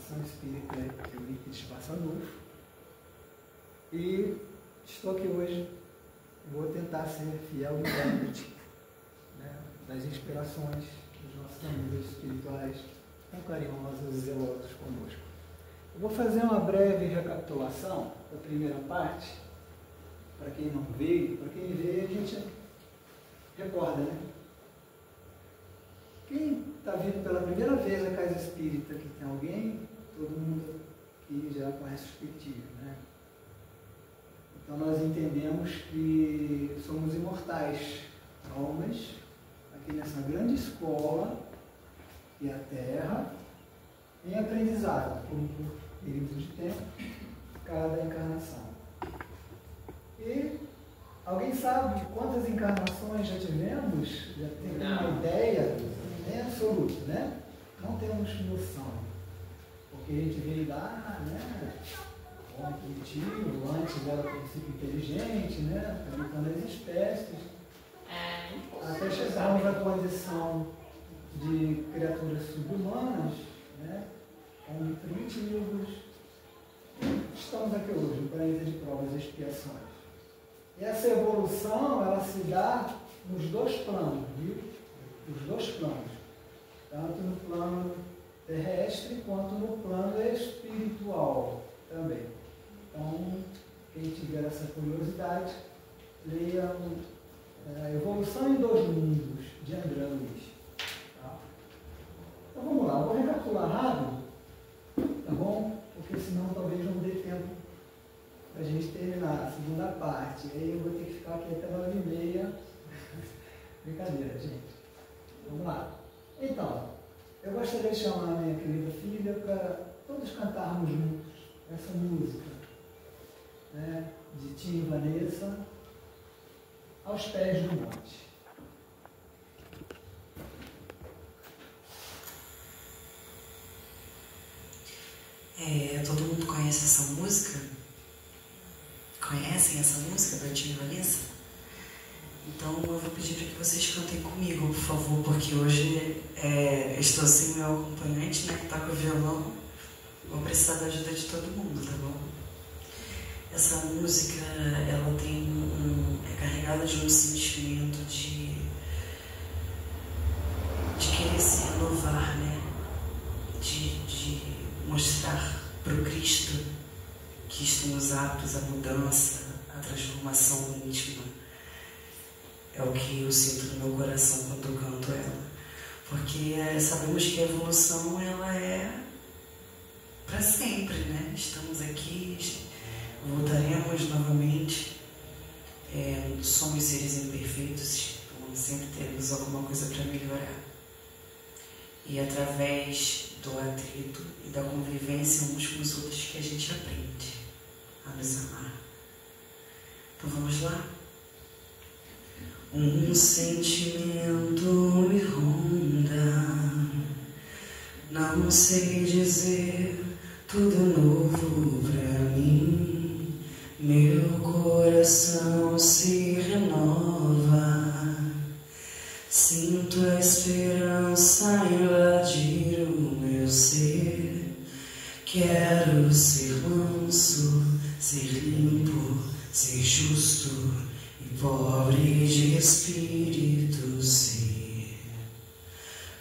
Associação Espírita Eurípides Passanufo, e estou aqui hoje, vou tentar ser fiel intérprete, né, das inspirações dos nossos amigos espirituais tão carinhosos e zelosos conosco. Eu vou fazer uma breve recapitulação da primeira parte, para quem não veio, para quem veio a gente recorda, né? Quem está vindo pela primeira vez à Casa Espírita, que tem alguém, todo mundo que já conhece o Espiritismo, né? Então nós entendemos que somos imortais, almas, aqui nessa grande escola, que é a Terra, em aprendizado, por um período de tempo, cada encarnação. E alguém sabe de quantas encarnações já tivemos? Já tem uma ideia? Nem absoluta, né? Não temos noção. Porque a gente veio lá, né? Homem primitivo, antes era princípio inteligente, né? Habitando as espécies. Até chegarmos à condição de criaturas subhumanas, né? Homens primitivos. Estamos aqui hoje, no planeta de provas e expiações. E essa evolução, ela se dá nos dois planos, viu? Os dois planos. Tanto no plano terrestre quanto no plano espiritual também. Então, quem tiver essa curiosidade, leia a Evolução em Dois Mundos, de André Luiz. Tá? Então vamos lá, vou recapitular rápido, tá bom? Porque senão talvez não dê tempo para a gente terminar a segunda parte. Aí eu vou ter que ficar aqui até 9h30. Brincadeira, gente. Vamos lá. Então, eu gostaria de chamar a minha querida filha para todos cantarmos juntos essa música, né, de Tia Vanessa, Aos Pés do Monte. Todo mundo conhece essa música? Conhecem essa música da Tia Vanessa? Então eu vou pedir para que vocês cantem comigo, por favor, porque hoje estou sem meu acompanhante, né, que está com o violão. Vou precisar da ajuda de todo mundo, tá bom? Essa música, ela é carregada de um sentimento de querer se renovar, né? De mostrar para o Cristo que estamos aptos à mudança, à transformação íntima. É o que eu sinto no meu coração quando eu canto ela. Porque sabemos que a evolução, ela é para sempre, né? Estamos aqui, voltaremos novamente. Somos seres imperfeitos, então sempre teremos alguma coisa para melhorar. E através do atrito e da convivência uns com os outros que a gente aprende a nos amar. Então vamos lá? Um sentimento me ronda, não sei dizer, tudo novo pra mim. Meu coração se renova, sinto a esperança invadir o meu ser. Quero ser manso, ser limpo, ser justo e pobre de espírito ser.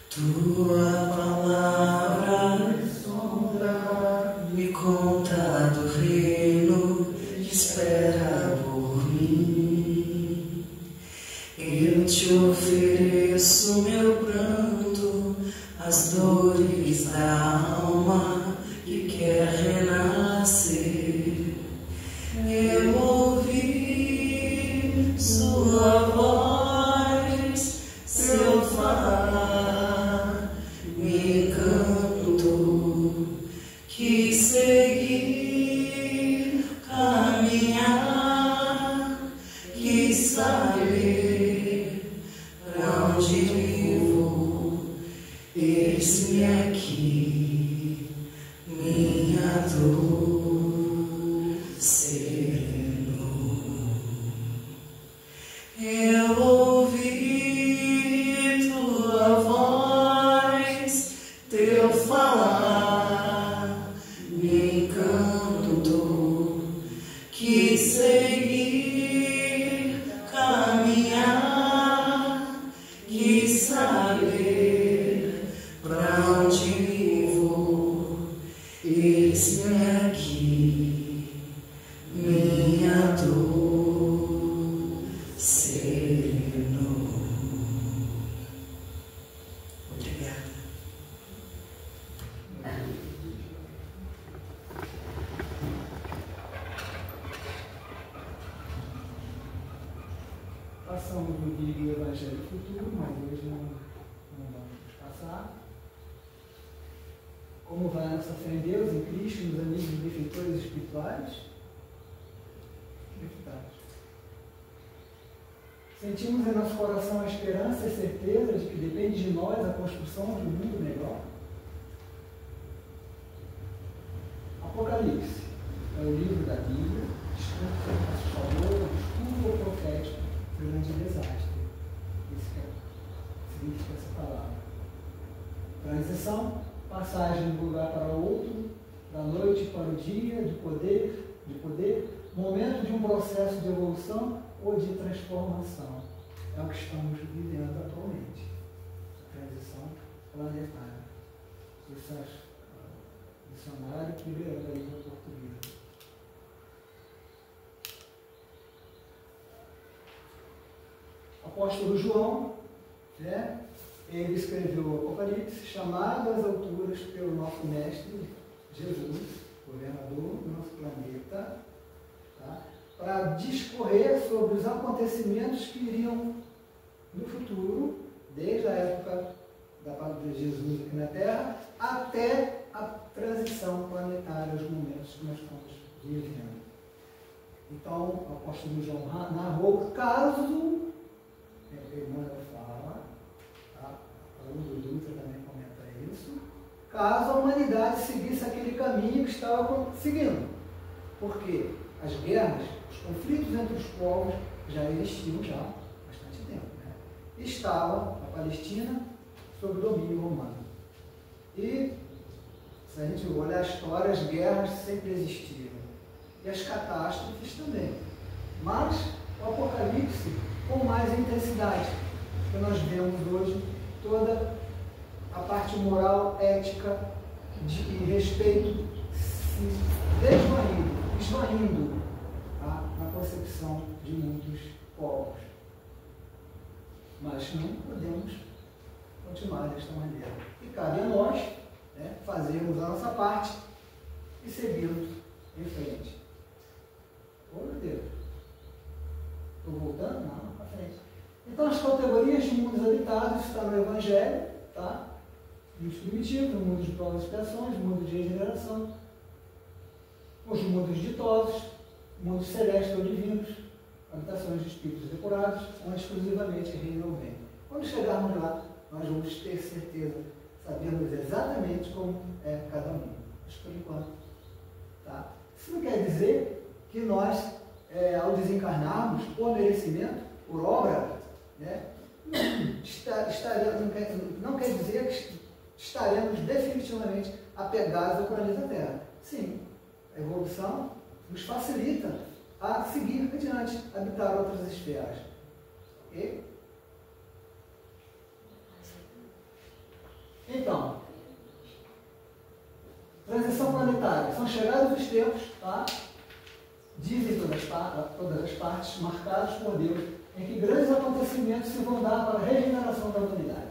Tua palavra me sonda, me conta do reino que espera por mim. Eu te ofereço meu pranto, as dores da alma que quer renascer. Eu ouvi sua voz, seu falar, Eis-me aqui, minha dor serenou. Obrigada. Passamos do Guia Evangelho Futuro, mas hoje não vamos passar. Como vai a nossa fé em Deus, em Cristo, nos amigos e benfeitores espirituais? Sentimos em nosso coração a esperança e certeza de que depende de nós a construção de um mundo melhor? Apocalipse é o livro da Bíblia, escrito por nosso favor, escudo profético do grande desastre. Isso que significa essa palavra. Transição, passagem de um lugar para o outro, da noite para o dia, de poder, momento de um processo de evolução ou de transformação. É o que estamos vivendo atualmente. Transição planetária. Esse é o dicionário que veio da língua portuguesa. Apóstolo João, ele escreveu o Apocalipse, chamado às alturas pelo nosso mestre Jesus, governador do nosso planeta, tá? Para discorrer sobre os acontecimentos que iriam no futuro, desde a época da palavra de Jesus aqui na Terra, até a transição planetária, os momentos que nós estamos vivendo. Então, o apóstolo João narrou caso, Emmanuel fala, tá? O Dutra também comenta isso, caso a humanidade seguisse aquele caminho que estava seguindo. Porque as guerras, os conflitos entre os povos já existiam já há bastante tempo. Né? Estava a Palestina sob domínio romano. E, se a gente olhar a história, as guerras sempre existiram. E as catástrofes também. Mas o Apocalipse com mais intensidade, que nós vemos hoje toda a parte moral, ética e respeito se esvaindo, tá? Na concepção de muitos povos. Mas não podemos continuar desta maneira. E cabe a nós, né, fazermos a nossa parte e seguirmos em frente. Oh, meu Deus! Estou voltando? Não, para frente. Então, as categorias de mundos habitados está no Evangelho, tá? Mundos primitivos, mundos de provas e expiações, mundos de regeneração, os mundos ditosos, mundos celestes ou divinos, habitações de espíritos depurados, onde exclusivamente reina o bem. Quando chegarmos lá, nós vamos ter certeza, sabemos exatamente como é cada um. Mas por enquanto, tá? Isso não quer dizer que nós, ao desencarnarmos, por merecimento, por obra, né, não quer dizer que estaremos definitivamente apegados ao planeta Terra. Sim, a evolução nos facilita a seguir adiante, habitar outras esferas. Ok? Então, transição planetária. São chegados os tempos, tá? Dizem todas as partes, marcados por Deus, em que grandes acontecimentos se vão dar para a regeneração da humanidade.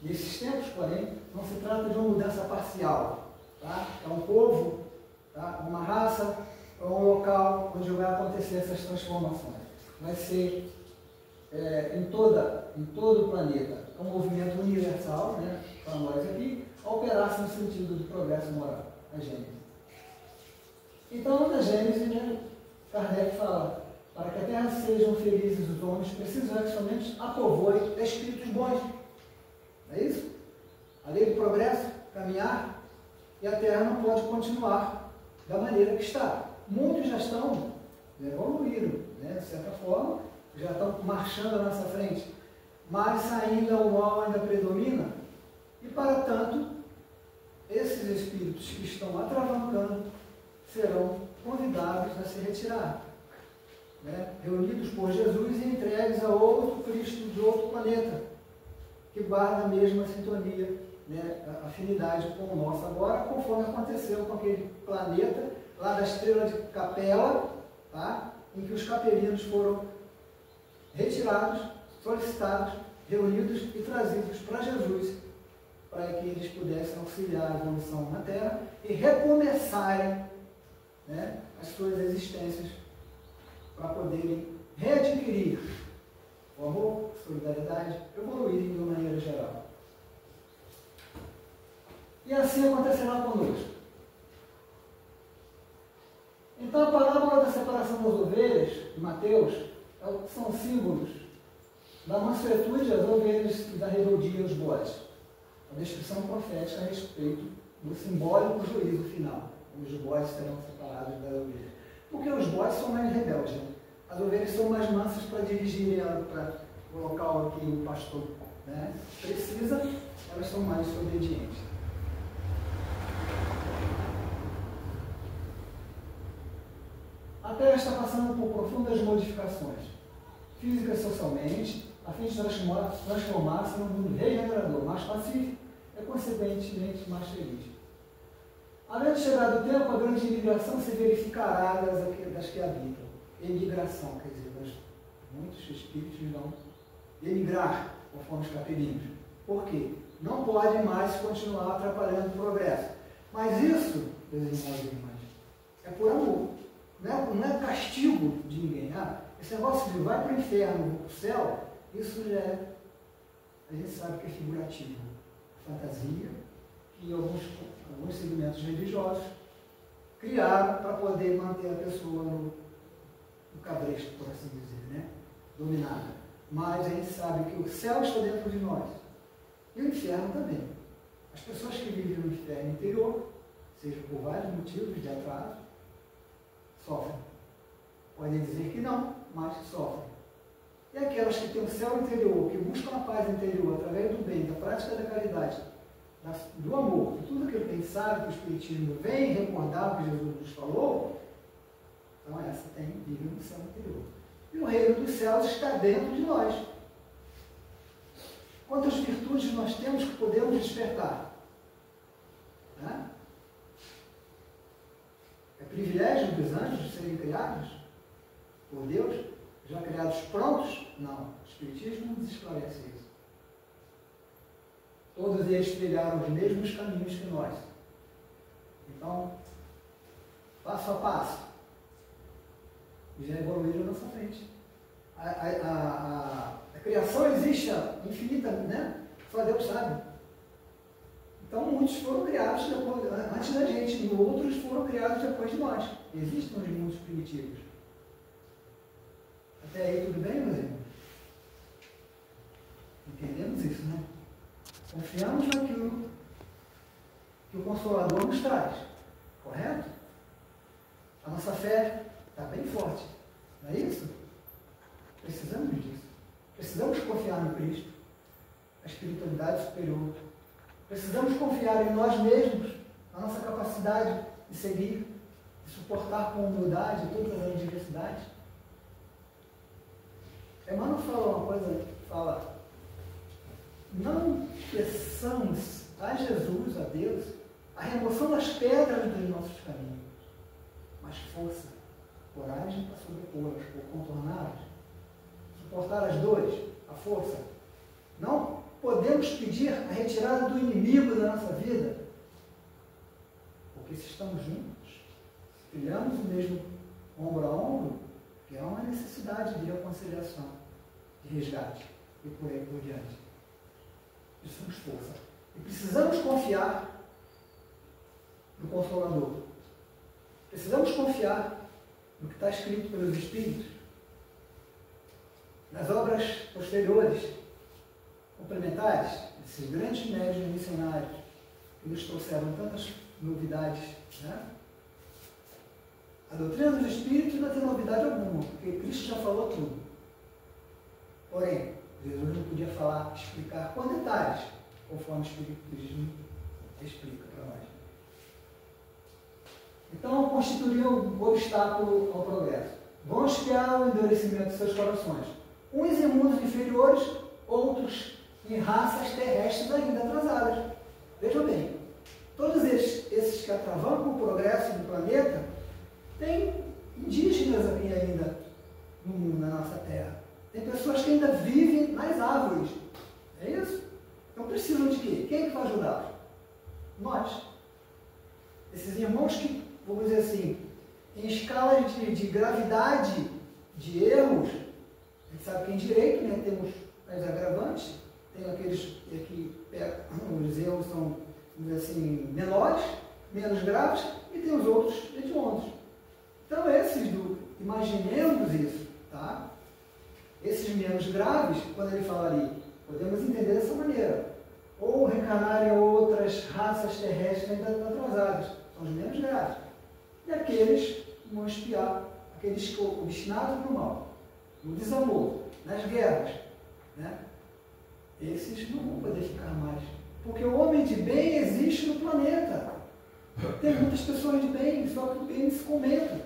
Nesses tempos, porém, não se trata de uma mudança parcial. Tá? É um povo, tá? Uma raça, é um local onde vai acontecer essas transformações. Vai ser em todo o planeta. É um movimento universal, né, para nós aqui, a operar-se no sentido do progresso moral, a Gênese. Então, na Gênese, né, Kardec fala, para que a Terra sejam felizes os homens, precisam que somente a povoem espíritos bons. Não é isso? A lei do progresso, caminhar, e a Terra não pode continuar da maneira que está. Muitos já estão evoluíram, né, de certa forma, já estão marchando à nossa frente, mas ainda o mal ainda predomina, e para tanto, esses espíritos que estão atravancando serão convidados a se retirar, né, reunidos por Jesus e entregues a outro Cristo de outro planeta, que guarda a mesma sintonia né, afinidade com o nosso agora, conforme aconteceu com aquele planeta lá da estrela de Capela, tá? Em que os capelinos foram retirados, solicitados, reunidos e trazidos para Jesus, para que eles pudessem auxiliar a evolução na Terra e recomeçarem, né, as suas existências para poderem readquirir o amor, a solidariedade, evoluírem de uma maneira geral. E assim acontecerá conosco. Então a parábola da separação das ovelhas, de Mateus, são símbolos da mansuetude das ovelhas e da rebeldia dos bodes. A descrição profética a respeito do simbólico juízo final. Os bodes serão separados das ovelhas. Porque os bodes são mais rebeldes. Né? As ovelhas são mais mansas para dirigirem para o local que o pastor, né, precisa, elas são mais obedientes. A Terra está passando por profundas modificações, físicas e socialmente, a fim de transformar-se num mundo regenerador, mais pacífico e, consequentemente, mais feliz. Além de chegar do tempo, a grande imigração se verificará das que habitam. Emigração, quer dizer, muitos espíritos vão emigrar, conforme os capelinos. Por quê? Não pode mais continuar atrapalhando o progresso. Mas isso, meus irmãos e irmãs, é por amor. Não é castigo de ninguém. Esse negócio de vai para o inferno, vou para o céu, isso já é, a gente sabe que é figurativo. Fantasia, que alguns segmentos religiosos criaram para poder manter a pessoa no cabresto, por assim dizer, né? Dominada. Mas a gente sabe que o céu está dentro de nós. E o inferno também. As pessoas que vivem no inferno interior, seja por vários motivos de atraso, sofrem. Podem dizer que não, mas sofrem. E aquelas que têm o céu interior, que buscam a paz interior através do bem, da prática da caridade, do amor, de tudo aquilo que eles sabem, que o Espiritismo vem recordar o que Jesus nos falou, então essa vive no céu interior. E o reino dos céus está dentro de nós. Quantas virtudes nós temos que podemos despertar? Né? É privilégio dos anjos serem criados por Deus, já criados prontos? Não. O Espiritismo nos esclarece isso. Todos eles trilharam os mesmos caminhos que nós. Então, passo a passo, já evoluíram na nossa frente. A criação existe infinita, né? Só Deus sabe. Então, muitos foram criados antes da gente, e outros foram criados depois de nós. Existem os mundos primitivos. Até aí, tudo bem, meus irmãos? Entendemos isso, né? Confiamos naquilo que o Consolador nos traz. Correto? A nossa fé está bem forte. Não é isso? Precisamos disso. Precisamos confiar no Cristo, a espiritualidade superior. Precisamos confiar em nós mesmos, na nossa capacidade de seguir, de suportar com humildade todas as adversidades. Emmanuel fala uma coisa, fala, não peçamos a Jesus, a Deus, a remoção das pedras dos nossos caminhos, mas força, coragem para sobrepô-las, por contorná-las, suportar as dores, a força. Não podemos pedir a retirada do inimigo da nossa vida, porque se estamos juntos, se trilhamos o mesmo ombro a ombro, que é uma necessidade de reconciliação, de resgate, e por aí por diante. Precisamos força. E precisamos confiar no Consolador. Precisamos confiar no que está escrito pelos Espíritos, nas obras posteriores, complementares, esses grandes médiuns missionários que nos trouxeram tantas novidades, né? A doutrina dos Espíritos não tem novidade alguma, porque Cristo já falou tudo. Porém, Jesus não podia explicar com detalhes, conforme o Espiritismo explica para nós. Então, constituiria um obstáculo ao progresso. Vão espiar o endurecimento de seus corações. Uns em mundos inferiores, outros em raças terrestres ainda atrasadas. Vejam bem, todos esses que atravancam o progresso do planeta têm indígenas aqui ainda no mundo, na nossa Terra. Tem pessoas que ainda vivem nas árvores. É isso? Então precisam de quê? Quem é que vai ajudar? Nós. Esses irmãos que, vamos dizer assim, em escala de gravidade de erros, a gente sabe que em direito, né, temos as agravantes, tem aqueles que os erros são, vamos dizer assim, menores, menos graves, e tem os outros hediondos. Então imaginemos isso, tá? Esses menos graves, quando ele fala ali, podemos entender dessa maneira. Ou reencarnar em outras raças terrestres ainda atrasadas, são os menos graves. E aqueles que vão espiar, aqueles obstinados no mal, no desamor, nas guerras, né? Esses não vão poder ficar mais. Porque o homem de bem existe no planeta. Tem muitas pessoas de bem, só que o bem se comenta.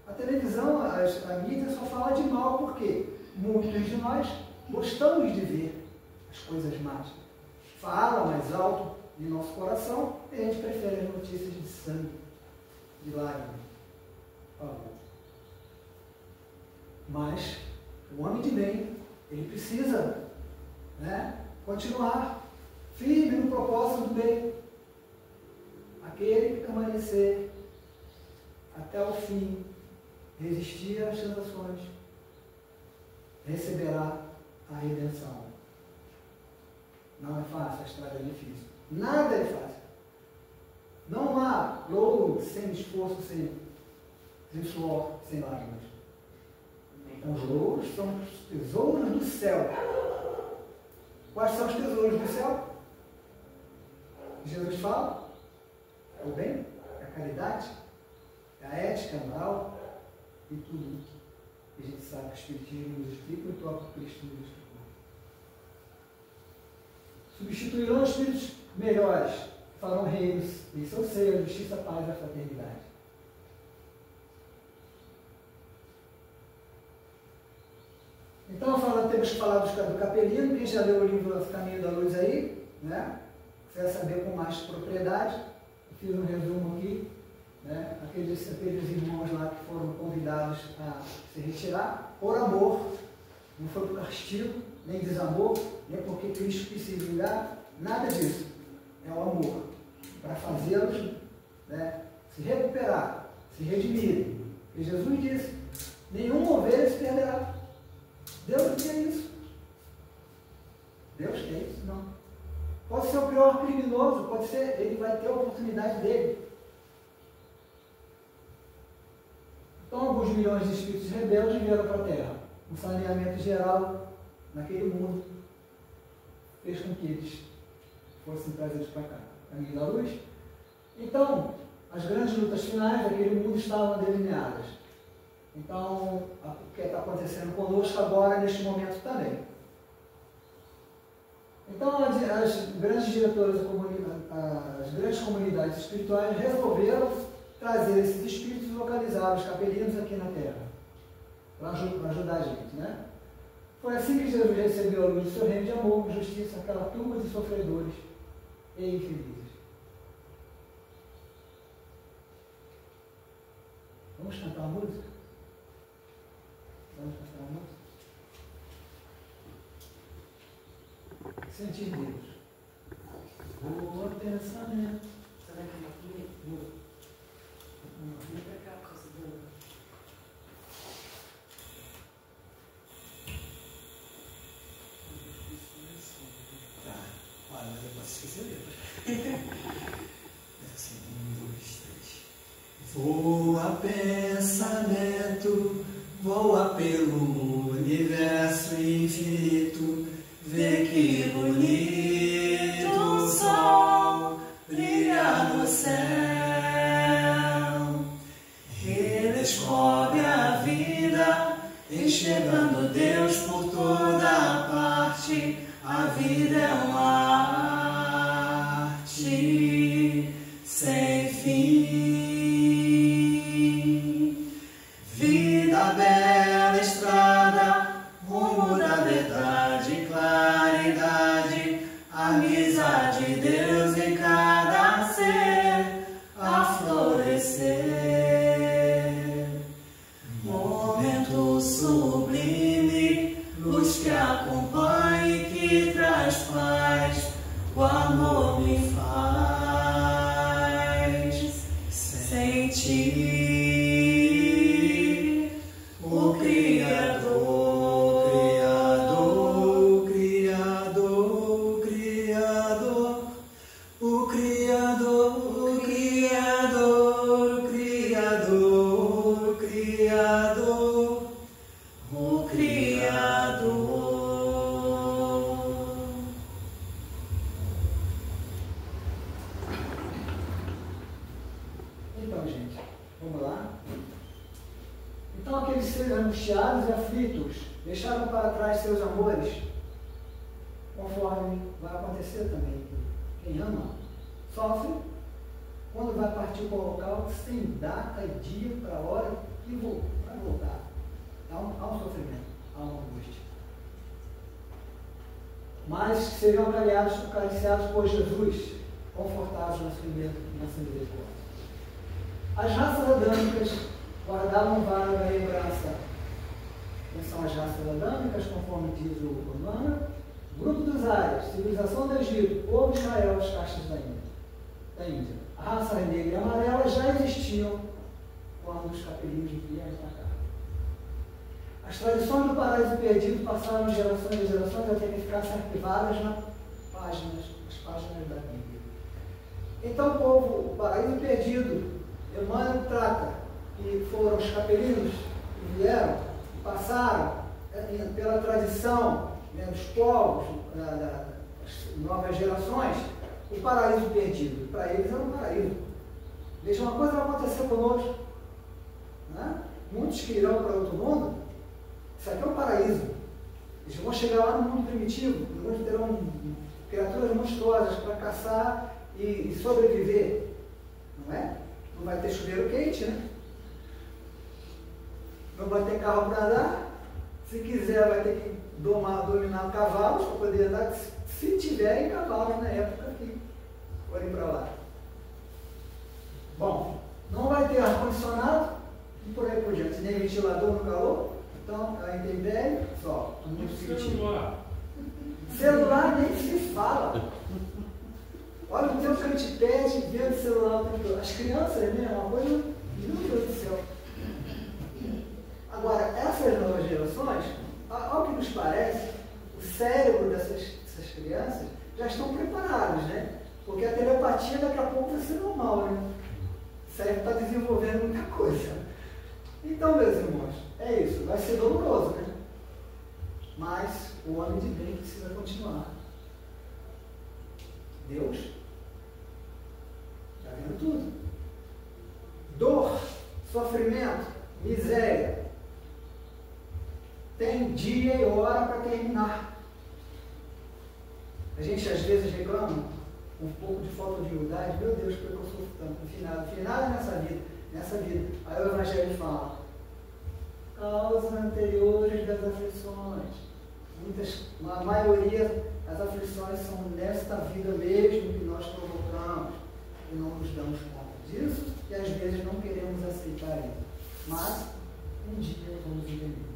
A televisão, a mídia só fala de mal, porque muitos de nós gostamos de ver as coisas más. Fala mais alto em nosso coração e a gente prefere as notícias de sangue, de lágrimas. Por favor. Mas o homem de bem, ele precisa, né, continuar firme no propósito do bem. Aquele que permanecer até o fim, resistir às tentações, receberá a redenção. Não é fácil, a estrada é difícil. Nada é fácil. Não há louro sem esforço, sem suor, sem lágrimas. Os louros são os tesouros do céu. Quais são os tesouros do céu? Jesus fala: é o bem, é a caridade, é a ética, a moral e tudo. A gente sabe que o Espiritismo nos explica e o próprio Cristo nos explicou. Substituirão espíritos melhores, farão reinos em seu seio, a justiça, a paz e a fraternidade. Então, temos que falar do Capelino. Quem já leu o livro Caminho da Luz aí, né? Você vai saber com mais propriedade. Eu fiz um resumo aqui, né? Aqueles irmãos lá que foram convidados a se retirar por amor, não foi por castigo, nem desamor, nem porque Cristo quis se vingar, nada disso. É o amor, para fazê-los, né, se recuperar, se redimirem. E Jesus disse: nenhuma ovelha se perderá. Deus não quer isso. Deus quer isso? Não. Pode ser o pior criminoso, pode ser, ele vai ter a oportunidade dele. Então, alguns milhões de espíritos rebeldes vieram para a Terra. Um saneamento geral naquele mundo fez com que eles fossem trazidos para cá. Caminho da Luz. Então, as grandes lutas finais daquele mundo estavam delineadas. Então, o que está acontecendo conosco agora, neste momento também. Então, as grandes diretoras, as grandes comunidades espirituais resolveram trazer esses espíritos e localizar os capelinos aqui na Terra, para ajudar a gente, né? Foi assim que Jesus recebeu a luz do seu reino de amor, justiça, aquela turma de sofredores e infelizes. Vamos cantar a música? Vamos cantar a música? Sentir Deus. Boa pensamento. Será que é uma pinha? Vem pra cá por causa do... Tá. Olha, mas eu posso esquecer dele. É assim, 1, 2, 3. Voa pensamento, voa pelo universo infinito, vê que bonito o sol brilha no céu. Redescobre a vida, enxergando Deus por toda parte. A vida é uma arte sem fim. Vida, bela estrada, rumo da verdade, claridade, amizade, Deus encarna. ti, o Criador, Criador, Criador, Criador, o Criador, o Criador, o Criador, o Criador, o Criador. Então, gente, vamos lá. Então, aqueles seres angustiados e aflitos deixaram para trás seus amores, conforme vai acontecer também. Quem ama sofre quando vai partir para o local sem data e dia para a hora e vai voltar. Há um sofrimento, há uma angústia. Mas seriam acariciados por Jesus, confortados na sua misericórdia. As raças adâmicas guardavam vaga e lembrança. Quem são as raças adâmicas, conforme diz o Romano? Grupo dos Árias, civilização do Egito, povo de Israel, as castas da Índia. A raça negra e amarela já existiam quando os capelinhos vieram para cá. As tradições do paraíso perdido passaram de gerações em gerações até que ficassem arquivadas nas páginas da Bíblia. Então, o paraíso perdido, Emmanuel trata que foram os capelinos que vieram e passaram pela tradição dos povos, das novas gerações, o paraíso perdido. Para eles era um paraíso. Veja, uma coisa vai acontecer conosco. Né? Muitos que irão para outro mundo, isso aqui é um paraíso. Eles vão chegar lá no mundo primitivo, onde terão criaturas monstruosas para caçar e sobreviver. Não é? Não vai ter chuveiro quente, né? Não vai ter carro para andar. Se quiser, vai ter que dominar cavalos para poder andar, se tiverem cavalos na época que forem para lá. Bom, não vai ter ar-condicionado e por aí por diante, nem ventilador no calor. Então, a intempérie, só, muito sentido. Celular nem se fala. Olha o tempo que a gente perde vendo celular o tempo todo. As crianças, né? É uma coisa, meu Deus do céu. Agora, essas novas gerações, ao que nos parece, o cérebro dessas crianças já estão preparados, né? Porque a telepatia daqui a pouco vai ser normal, né? O cérebro está desenvolvendo muita coisa. Então, meus irmãos, é isso. Vai ser doloroso, né? Mas o homem de bem precisa continuar. Deus está vendo tudo. Dor, sofrimento, miséria. Tem dia e hora para terminar. A gente às vezes reclama um pouco de falta de humildade. Meu Deus, por que eu sofro tanto? Finado nessa vida. Aí o Evangelho fala: causas anteriores das aflições. A maioria das aflições são nesta vida mesmo que nós provocamos e não nos damos conta disso e às vezes não queremos aceitar isso. Mas um dia vamos entender.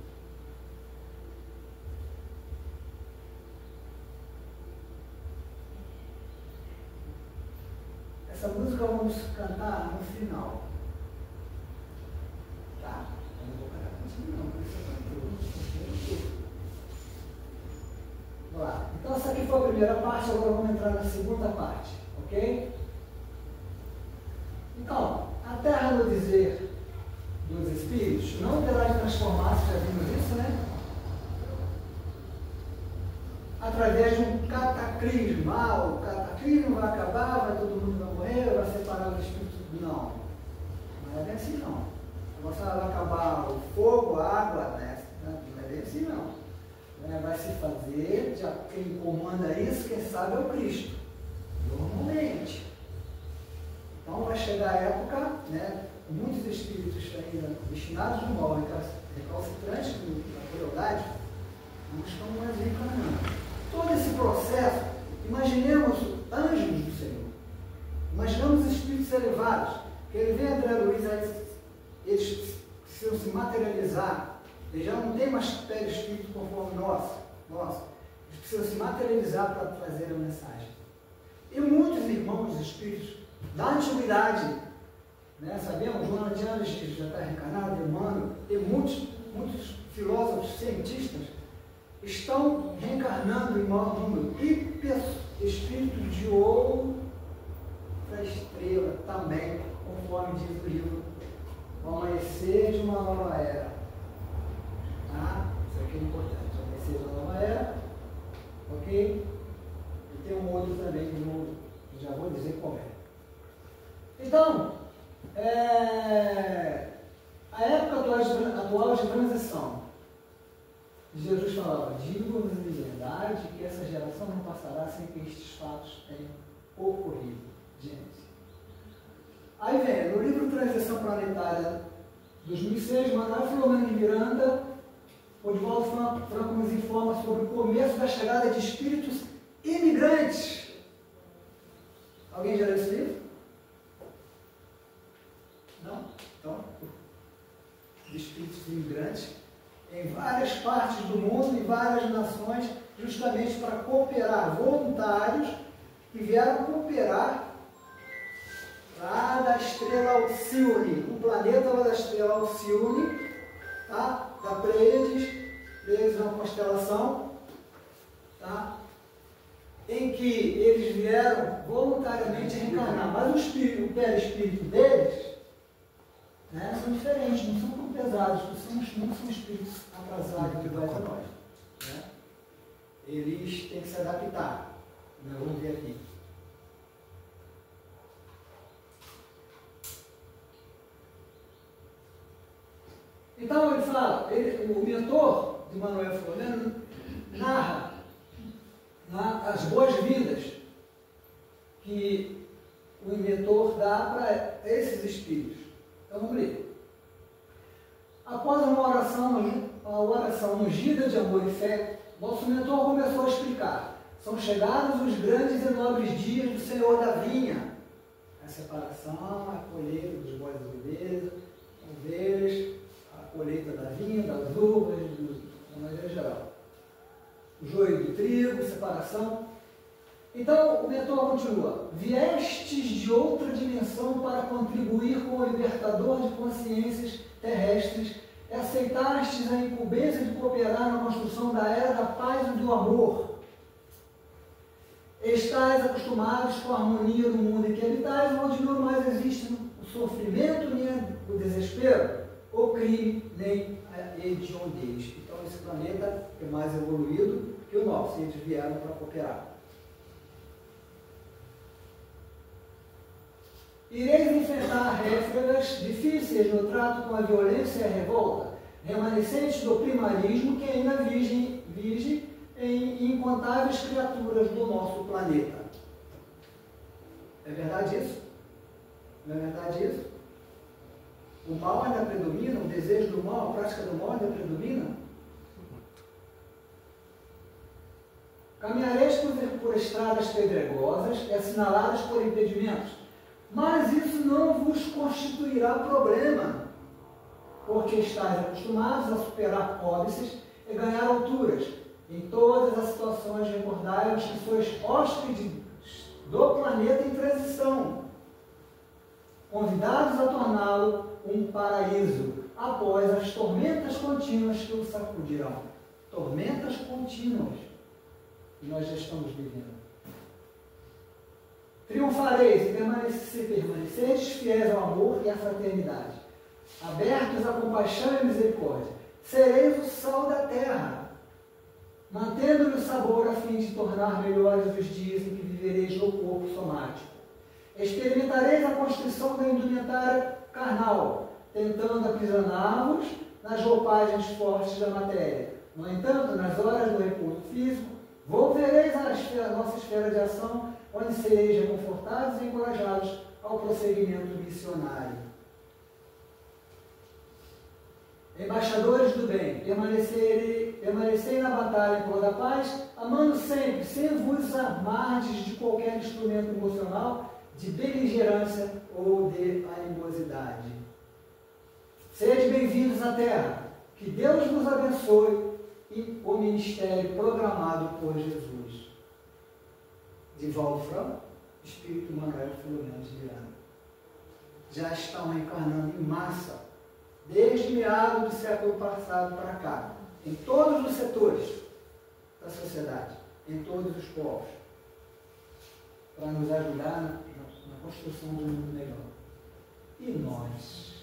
Essa música vamos cantar no final. Tá? Eu não vou cantar contigo não, por isso eu canto. Vamos lá. Então essa aqui foi a primeira parte, agora vamos entrar na segunda parte, ok? Então, a Terra, no dizer dos Espíritos, não terá de transformar-se, já vimos isso, né? Através de um cataclismo. O cataclismo vai acabar, todo mundo vai morrer, vai separar os espíritos. Não. Não é bem assim, não. Agora vai acabar o fogo, a água, né? Não é bem assim, não. Vai se fazer, já quem comanda isso, quem sabe é o Cristo. Normalmente. Então vai chegar a época, né? Muitos espíritos ainda destinados do mal, recalcitrantes da crueldade, não estão mais reencarnando. Todo esse processo, imaginemos anjos do Senhor, imaginamos espíritos elevados, que ele vem André Luiz, eles precisam se materializar, eles já não têm mais perispírito conforme nós, eles precisam se materializar para trazer a mensagem. E muitos irmãos espíritos da antiguidade Né? Sabemos, Joana de Anjos já está reencarnado, Emmanuel, e muitos filósofos, cientistas, estão reencarnando em maior número. E espíritos de outra estrela também, conforme diz o livro, o amanhecer de uma nova era. Tá? Isso aqui é importante, o amanhecer de uma nova era, ok? E tem um outro também que já vou dizer qual é. Então, a época atual de transição, Jesus falava, digo-vos em verdade que essa geração não passará sem que estes fatos tenham ocorrido. Gente. Aí vem, no livro Transição Planetária 2006, Manuel Filomeno de Miranda, o Divaldo Franco nos informa sobre o começo da chegada de espíritos imigrantes. Alguém já leu esse livro? Não? Então, de espíritos imigrantes em várias partes do mundo, em várias nações, justamente para cooperar, voluntários que vieram cooperar lá da estrela Alcione, o planeta lá da estrela Alcione, tá? Da Pleiades, Pleiades é uma constelação, tá? Em que eles vieram voluntariamente reencarnar, mas o perispírito deles, né, são diferentes, não são tão pesados, não são espíritos atrasados que vai para nós. Né? Eles têm que se adaptar. Nós vamos ver aqui. Então ele fala, o mentor de Manuel Filomeno narra as boas-vindas que o inventor dá para esses espíritos. Então vamos ler. Após uma oração ungida de amor e fé, nosso mentor começou a explicar. São chegados os grandes e nobres dias do Senhor da vinha. A separação, a colheita dos bois e ovelhas, a colheita da vinha, das uvas, de maneira geral. O joio do trigo, separação. Então o mentor continua. Viestes de outra dimensão para contribuir com o libertador de consciências terrestres e aceitastes a incumbência de cooperar na construção da era da paz e do amor. Estais acostumados com a harmonia do mundo em que habitais, onde não mais existe o sofrimento, nem o desespero, o crime, nem a hediondez. Então esse planeta é mais evoluído que o nosso, e eles vieram para cooperar. Ireis enfrentar réfragas difíceis no trato com a violência e a revolta, remanescentes do primarismo que ainda vige em incontáveis criaturas do nosso planeta. É verdade isso? Não é verdade isso? O mal ainda predomina, o desejo do mal, a prática do mal ainda predomina? Caminhareis por estradas pedregosas e assinaladas por impedimentos, mas isso não vos constituirá problema, porque estáis acostumados a superar óbices e ganhar alturas. Em todas as situações recordai-vos que sois hóspedes do planeta em transição, convidados a torná-lo um paraíso, após as tormentas contínuas que o sacudirão. Tormentas contínuas que nós já estamos vivendo. Triunfareis e permaneceis fiéis ao amor e à fraternidade, abertos à compaixão e à misericórdia. Sereis o sal da terra, mantendo-lhe o sabor a fim de tornar melhores os dias em que vivereis no corpo somático. Experimentareis a constrição da indumentária carnal, tentando aprisionar-vos nas roupagens fortes da matéria. No entanto, nas horas do repouso físico, volvereis à nossa esfera de ação, onde sereis reconfortados e encorajados ao prosseguimento missionário. Embaixadores do bem, permanecei na batalha em prol da paz, amando sempre, sem vos amardes de qualquer instrumento emocional, de beligerância ou de animosidade. Sede bem-vindos à Terra, que Deus vos abençoe e o ministério programado por Jesus. Divaldo Franco, Espírito Manuel Filomeno de Miranda. já estão reencarnando em massa, desde meados do século passado para cá, em todos os setores da sociedade, em todos os povos, para nos ajudar na construção de um mundo melhor. E nós?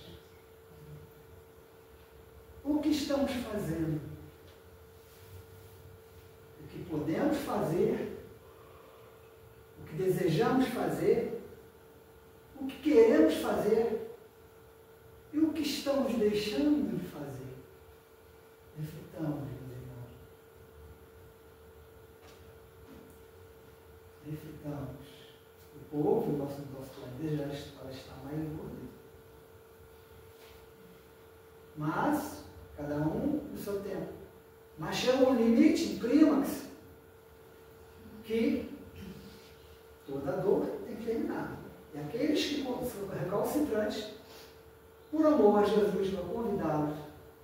O que estamos fazendo? O que podemos fazer? O que desejamos fazer? O que queremos fazer? E o que estamos deixando de fazer? Reflitamos, meus irmãos. Reflitamos. O povo do nosso planeta já está mais evoluído. Mas, cada um no seu tempo. Mas chega um limite, um clímax, que toda dor tem que terminar. E aqueles que são recalcitrantes, por amor a Jesus, para convidá-los,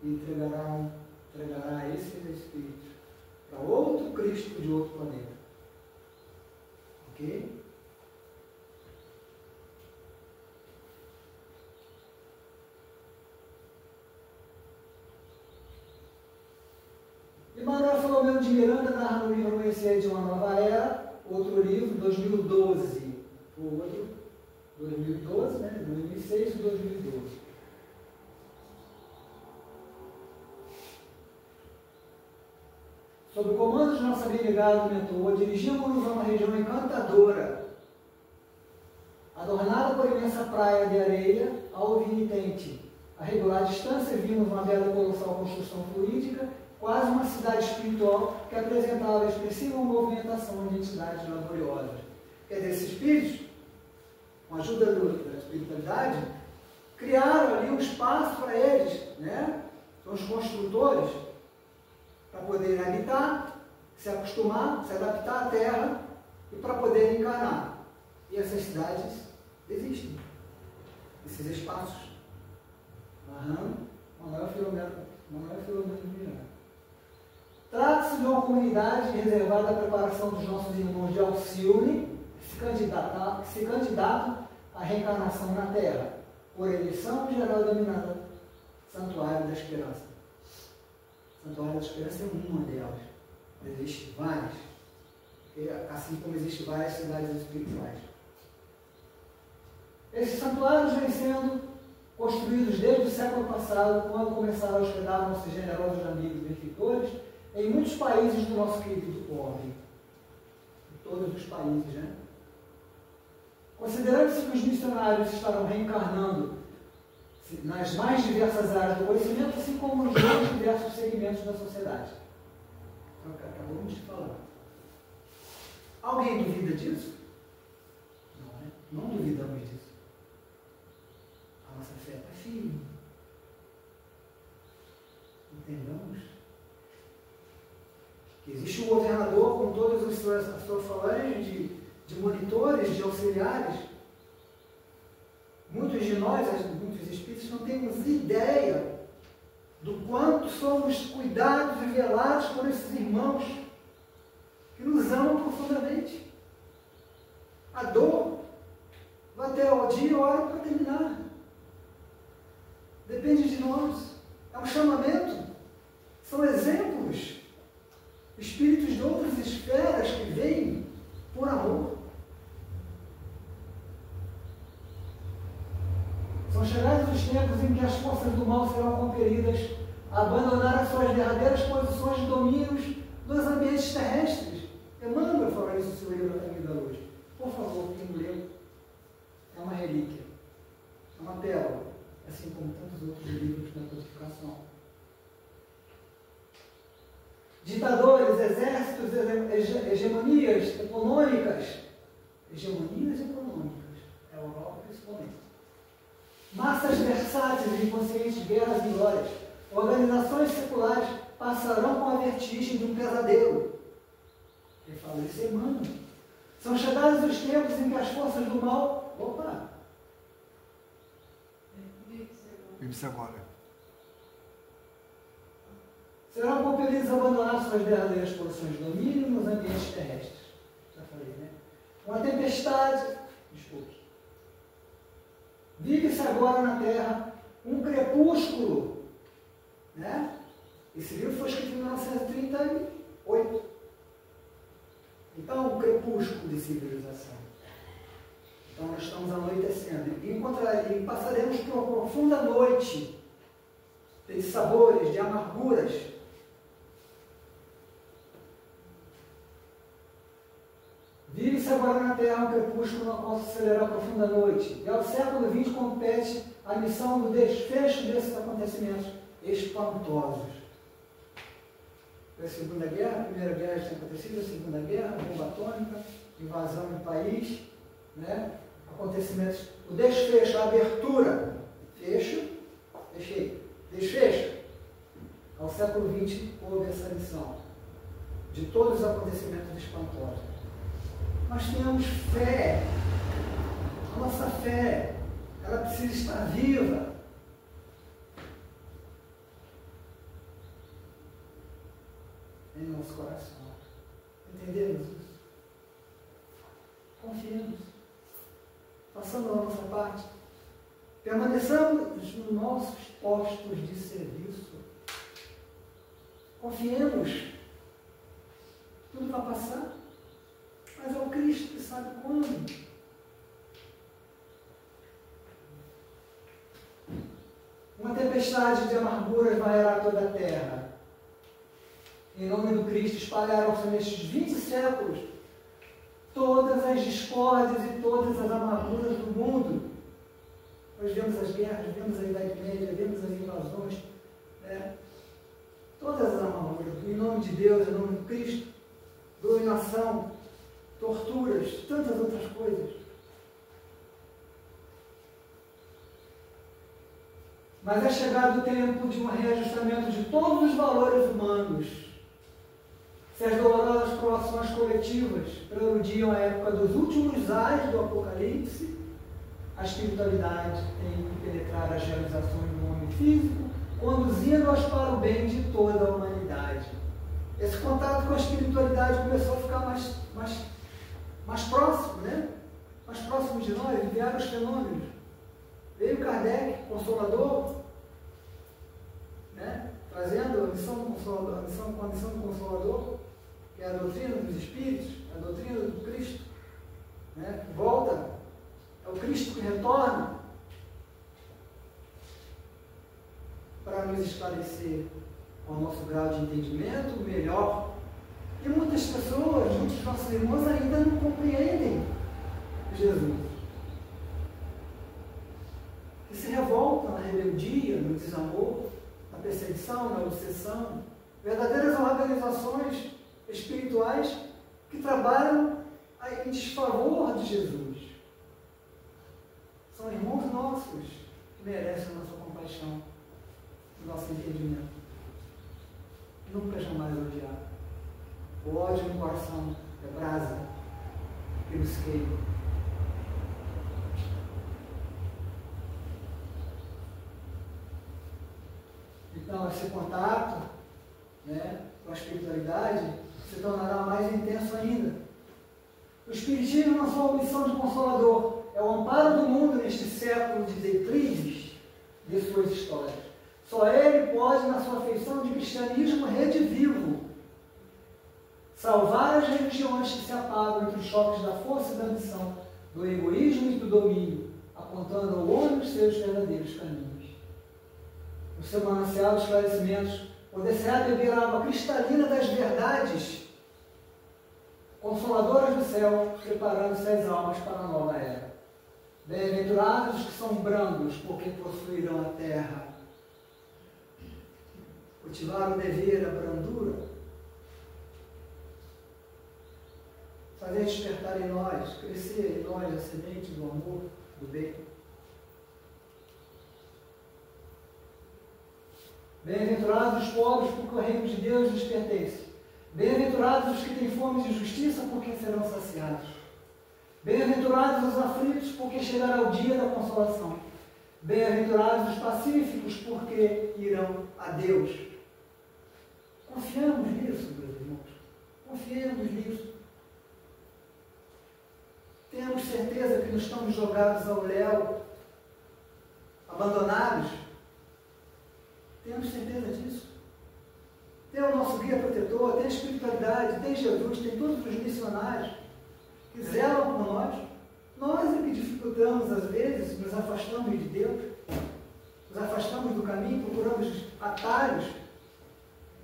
e entregará esses espíritos para outro Cristo de outro planeta. Ok? Emmanuel Filomeno de Miranda narra no livro Amanhecer de uma Nova Era, outro livro, 2012, outro, 2012, né? 2006 e 2012. Sob o comando de nosso abnegado mentor, dirigimos-nos a uma região encantadora, adornada por imensa praia de areia ao vinitente. A regular distância vimos uma bela e colossal construção fluídica, quase uma cidade espiritual que apresentava expressiva movimentação de entidades laboriosas. Quer dizer, esses espíritos, com a ajuda da espiritualidade, criaram ali um espaço para eles, né? São os construtores, para poderem habitar, se acostumar, se adaptar à terra e para poderem encarnar. E essas cidades existem, esses espaços. Manuel Filomeno de Miranda. Trata-se de uma comunidade reservada à preparação dos nossos irmãos de Alcione, que se candidatam à reencarnação na Terra, por eleição geral denominada Santuário da Esperança. Santuário da Esperança é uma delas. Existem várias, assim como existem várias cidades espirituais. Esses santuários vêm sendo construídos desde o século passado, quando começaram a hospedar nossos generosos amigos e benfeitores em muitos países do nosso querido orbe. Em todos os países, né? Considerando-se que os missionários estarão reencarnando nas mais diversas áreas do conhecimento, assim como nos mais diversos segmentos da sociedade. Acabamos de falar. Alguém duvida disso? Não, né? Não duvidamos disso. A nossa fé está firme. Entendamos que existe um governador com todas as suas falanges de monitores, de auxiliares. Muitos de nós, muitos espíritos, não temos ideia do quanto somos cuidados e velados por esses irmãos que nos amam profundamente. A dor vai até o dia e a hora para terminar. Depende de nós. É um chamamento. São exemplos. Espíritos de outras esferas que vêm por amor. São chegados os tempos em que as forças do mal serão compelidas a abandonar as suas derradeiras posições de domínios dos ambientes terrestres. Emmanuel fala isso no seu livro A Caminho da Luz. Por favor, quem leu, é uma relíquia, é uma pérola, assim como tantos outros livros da codificação. Ditadores, exércitos, hegemonias econômicas, a Europa principalmente. Massas versáteis e inconscientes, guerras e glórias, organizações seculares passarão com a vertigem de um pesadelo. Quem fala isso é Emmanuel. São chegados os tempos em que as forças do mal... Opa! Isso agora. Serão compelidos a abandonar suas derradeiras posições de domínio nos ambientes terrestres. Já falei, né? Uma tempestade... Desculpe. Vive-se agora na terra um crepúsculo, né? Esse livro foi escrito em 1938. Então, um crepúsculo de civilização. Então, nós estamos anoitecendo. E passaremos por uma profunda noite de sabores, de amarguras. Vive-se agora na terra um crepúsculo na qual se acelerar a profunda noite. E ao século XX compete a missão do desfecho desses acontecimentos espantosos. A Segunda Guerra, a Primeira Guerra já tinha acontecido, a Segunda Guerra, a bomba atômica, invasão do país, né? Acontecimentos, o desfecho, a abertura, fecho, fechei, desfecho. Ao século XX houve essa missão de todos os acontecimentos espantosos. Nós temos fé, a nossa fé, ela precisa estar viva. Em nosso coração. Entendemos isso? Confiemos. Façamos a nossa parte. Permaneçamos nos nossos postos de serviço. Confiemos. Tudo vai passar. Mas é o Cristo que sabe quando. Uma tempestade de amarguras varrerá toda a terra. Em nome do Cristo, espalharam-se nestes 20 séculos todas as discórdias e todas as amarguras do mundo. Nós vemos as guerras, vemos a Idade Média, vemos as invasões, né? Todas as amarguras, em nome de Deus, em nome do Cristo, dominação, torturas, tantas outras coisas. Mas é chegado o tempo de um reajustamento de todos os valores humanos. Se as dolorosas provações coletivas preludiam a época dos últimos ais do Apocalipse, a espiritualidade tem que penetrar as realizações do homem físico, conduzindo-as para o bem de toda a humanidade. Esse contato com a espiritualidade começou a ficar mais próximo, né? Mais próximo de nós, vieram os fenômenos. Veio Kardec, Consolador, né? Trazendo a missão do Consolador, a missão do Consolador, que é a doutrina dos Espíritos, a doutrina do Cristo, né? Que volta, é o Cristo que retorna para nos esclarecer ao nosso grau de entendimento melhor. E muitas pessoas, muitos nossos irmãos ainda não compreendem Jesus. Que se revoltam na rebeldia, no desamor, na perseguição, na obsessão. Verdadeiras organizações espirituais que trabalham em desfavor de Jesus. São irmãos nossos que merecem a nossa compaixão, o nosso entendimento. Nunca jamais odiar. O ódio no coração é brasa que nos queima. Então, esse contato, né, com a espiritualidade se tornará mais intenso ainda. O Espiritismo não é só uma missão de consolador, é o amparo do mundo neste século de declives de suas histórias. Só ele pode, na sua feição de cristianismo redivivo, salvar as religiões que se apagam entre os choques da força e da ambição, do egoísmo e do domínio, apontando ao homem os seus verdadeiros caminhos. O seu manancial de esclarecimentos poder-se-á beber a água cristalina das verdades, consoladoras do céu, preparando-se as almas para a nova era. Bem-aventurados os que são brandos, porque possuirão a terra. Cultivar o dever, a brandura, fazer despertar em nós, crescer em nós a semente do amor, do bem. Bem-aventurados os pobres, porque o reino de Deus lhes pertence. Bem-aventurados os que têm fome de justiça, porque serão saciados. Bem-aventurados os aflitos, porque chegará o dia da consolação. Bem-aventurados os pacíficos, porque irão a Deus. Confiamos nisso, meus irmãos. Confiemos nisso. Temos certeza que não estamos jogados ao léu abandonados. Temos certeza disso? Tem o nosso guia protetor, tem a espiritualidade, tem Jesus, tem todos os missionários que zelam por nós. Nós é que dificultamos, às vezes, nos afastamos de Deus, nos afastamos do caminho, procuramos atalhos.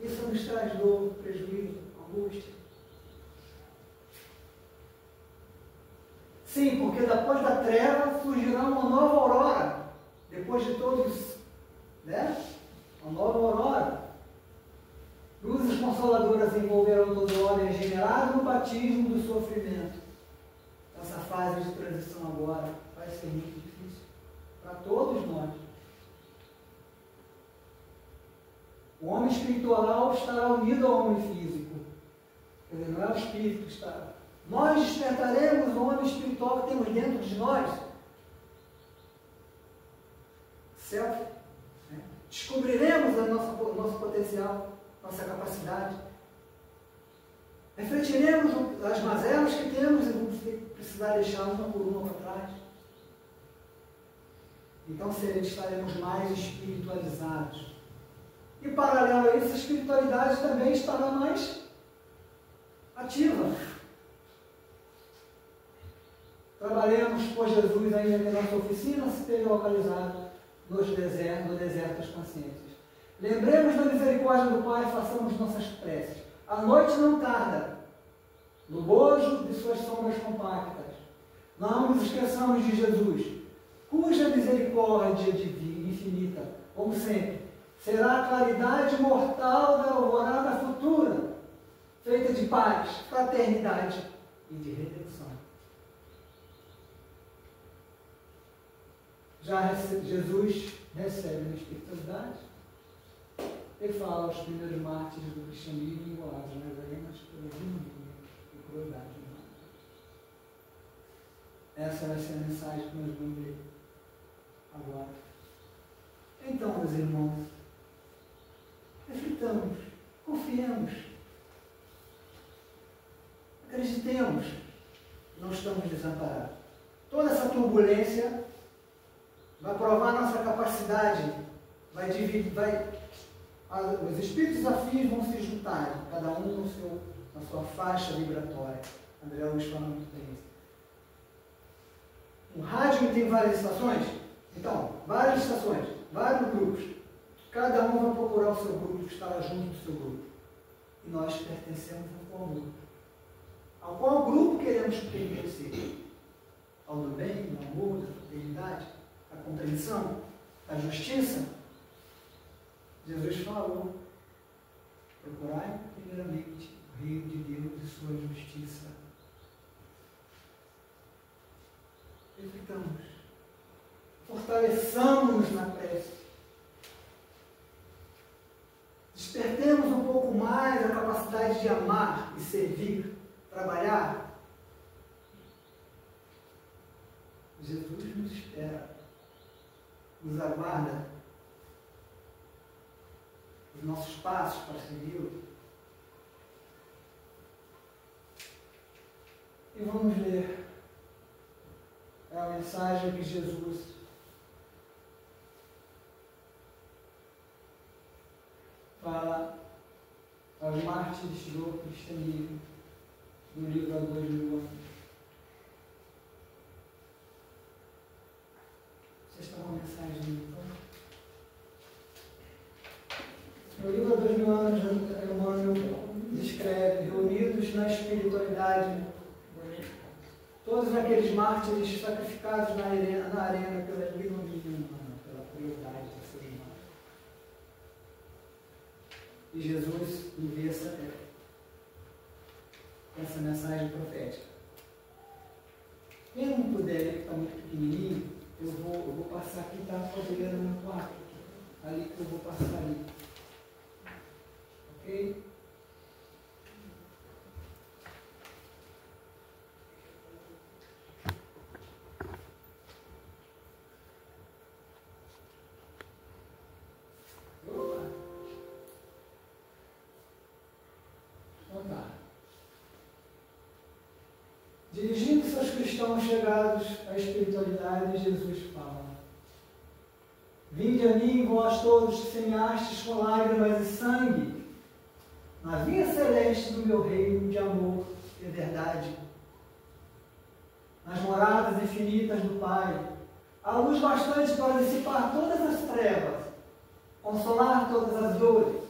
Isso nos traz dor, prejuízo, angústia. Sim, porque depois da treva surgirá uma nova aurora. Depois de todos, né? Uma nova aurora. Luzes consoladoras envolverão todo homem regenerado no batismo do sofrimento. Essa fase de transição agora vai ser muito difícil para todos nós. O homem espiritual estará unido ao homem físico. Quer dizer, não é o espírito que está. Nós despertaremos o homem espiritual que temos dentro de nós. Self. Né? Descobriremos o nosso potencial, nossa capacidade. Refletiremos as mazelas que temos e vamos precisar deixar uma por uma para trás. Então estaremos mais espiritualizados. E paralelo a isso, a espiritualidade também estará mais ativa. Trabalhemos por Jesus ainda que a nossa oficina esteja localizada no deserto das consciências. Lembremos da misericórdia do Pai e façamos nossas preces. A noite não tarda, no bojo de suas sombras compactas. Não nos esqueçamos de Jesus, cuja misericórdia divina, infinita, como sempre, será a claridade mortal da alvorada futura, feita de paz, fraternidade e de redenção. Jesus recebe na espiritualidade e fala aos primeiros mártires do cristianismo igualados nas arenas pela ignomínia e crueldade humana. Essa vai ser a mensagem que nós vamos ler agora. Então, meus irmãos, reflitamos, confiemos, acreditemos, não estamos desamparados. Toda essa turbulência vai provar nossa capacidade, os espíritos afins vão se juntar, cada um na sua faixa vibratória. André Luiz fala muito bem isso. Um rádio tem várias estações? Então, várias estações, vários grupos. Cada um vai procurar o seu grupo, estar junto do seu grupo. E nós pertencemos a qual grupo? A qual grupo queremos pertencer? Ao do bem, do amor, da fraternidade, da compreensão, da justiça? Jesus falou: procurai primeiramente o reino de Deus e sua justiça. Reflitamos. Fortaleçamos-nos na prece. Despertemos um pouco mais a capacidade de amar e servir, trabalhar. Jesus nos espera, nos aguarda os nossos passos para segui-lo. E vamos ler a mensagem que Jesus fala aos mártires do cristianismo, no livro Há 2000 anos. Vocês estão com a mensagem então? No livro Há 2000 anos, Emmanuel descreve, reunidos na espiritualidade, todos aqueles mártires sacrificados na arena pela ignomínia humana, pela crueldade do ser humano. E Jesus envia essa mensagem profética. Quem não puder, que está muito pequenininho, eu vou passar aqui, está a poder no quarto, ali que eu vou passar ali. Ok? Dirigindo-se aos cristãos chegados à espiritualidade, Jesus fala: Vinde a mim, vós todos que semeastes com lágrimas e sangue, na vinha celeste do meu reino de amor e verdade, nas moradas infinitas do Pai, a luz bastante para dissipar todas as trevas, consolar todas as dores,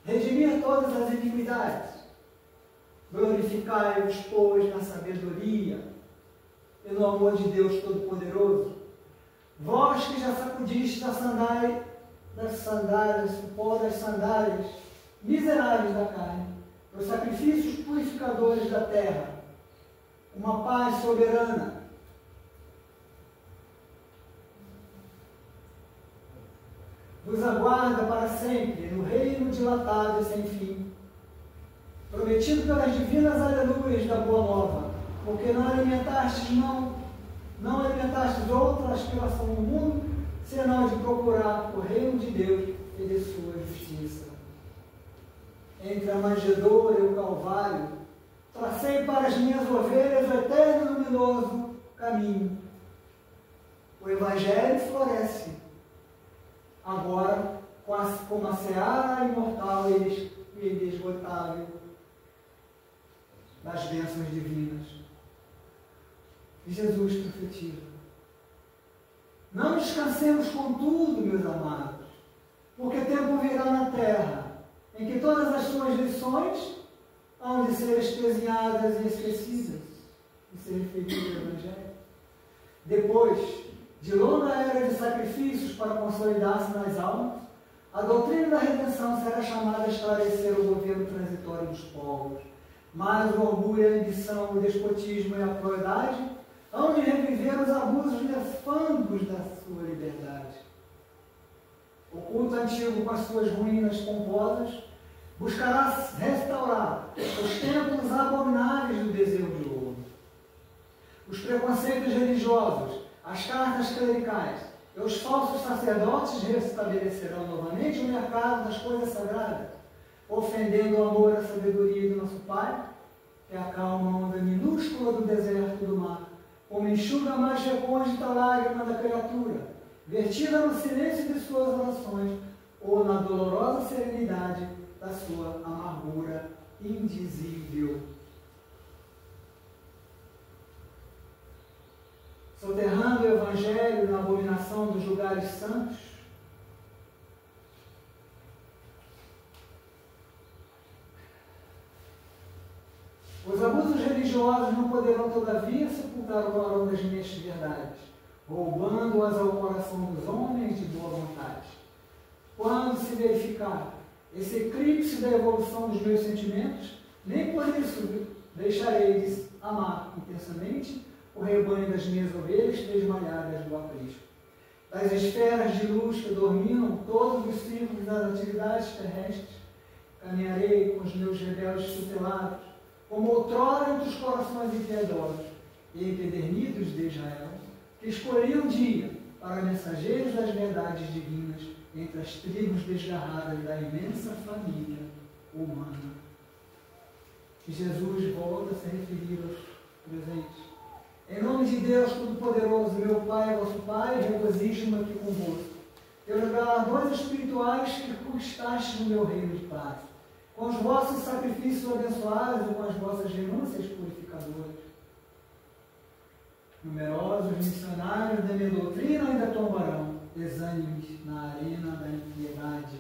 redimir todas as iniquidades. Glorificai-vos, pois, na sabedoria e no amor de Deus Todo-Poderoso, vós que já sacudistes das sandálias, o pó das sandálias, miseráveis da carne, os sacrifícios purificadores da terra, uma paz soberana, vos aguarda para sempre no reino dilatado e sem fim, prometido pelas divinas aleluias da Boa Nova, porque não alimentastes outra aspiração no mundo, senão de procurar o reino de Deus e de sua justiça. Entre a manjedoura e o Calvário, tracei para as minhas ovelhas o eterno e luminoso caminho. O Evangelho floresce, agora como a seara imortal e inesgotável das bênçãos divinas. E Jesus profetiza: não descansemos contudo, meus amados, porque tempo virá na terra em que todas as suas lições hão de ser espezinhadas e esquecidas, e se referir ao Evangelho. Depois de longa era de sacrifícios para consolidar-se nas almas, a doutrina da redenção será chamada a esclarecer o governo transitório dos povos, mas o orgulho, a ambição, o despotismo e a crueldade hão de reviver os abusos nefandos da sua liberdade. O culto antigo, com as suas ruínas pomposas, buscará restaurar os templos abomináveis do bezerro de ouro. Os preconceitos religiosos, as cartas clericais e os falsos sacerdotes restabelecerão novamente o mercado das coisas sagradas, ofendendo o amor e a sabedoria do nosso Pai, que acalma a onda minúscula do deserto do mar, como enxuga a mais recôndita lágrima da criatura, vertida no silêncio de suas orações ou na dolorosa serenidade da sua amargura indizível. Soterrando o Evangelho na abominação dos lugares santos, os abusos religiosos não poderão, todavia, sepultar o clarão das minhas verdades, roubando-as ao coração dos homens de boa vontade. Quando se verificar esse eclipse da evolução dos meus sentimentos, nem por isso deixarei de amar intensamente o rebanho das minhas ovelhas desmalhadas do aprisco. Das esferas de luz que dominam todos os círculos das atividades terrestres, caminharei com os meus rebeldes tutelados, como outrora entre os corações impiedosos e empedernidos de Israel, que escolhi um dia para mensageiros das verdades divinas entre as tribos desgarradas da imensa família humana. E Jesus volta a se referir aos presentes. Em nome de Deus Todo-Poderoso, meu Pai, vosso Pai, regozijo-me aqui convosco, pelos galardões espirituais que conquistastes no meu reino de paz, com os vossos sacrifícios abençoados e com as vossas renúncias purificadoras. Numerosos missionários da minha doutrina ainda tombarão exânimes na arena da impiedade,